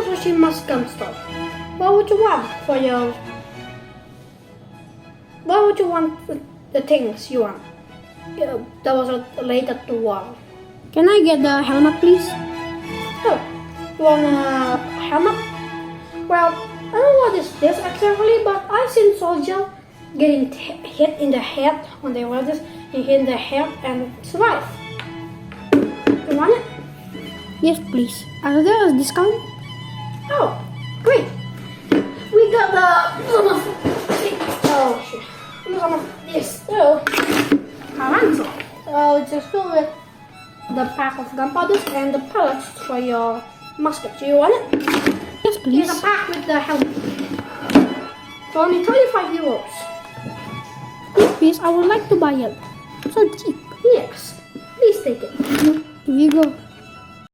shoshimas gun store. What would you want for your... What would you want the things you want? That was related to war. Can I get the helmet, please? Oh, you want a helmet? Well, I don't know what is this exactly, but I've seen soldiers getting hit in the head when they wear this, hit in the head and survive. You want it? Yes, please. Are there a discount? Oh, great! We got oh shit! Some of this too. Karanzo. So just fill with the pack of gunpowder and the pellets for your musket. Do you want it? Yes, please. Here's a pack with the helmet. For only 25 euros. Yes, please. I would like to buy it. So cheap. Yes, please take it. Here you go.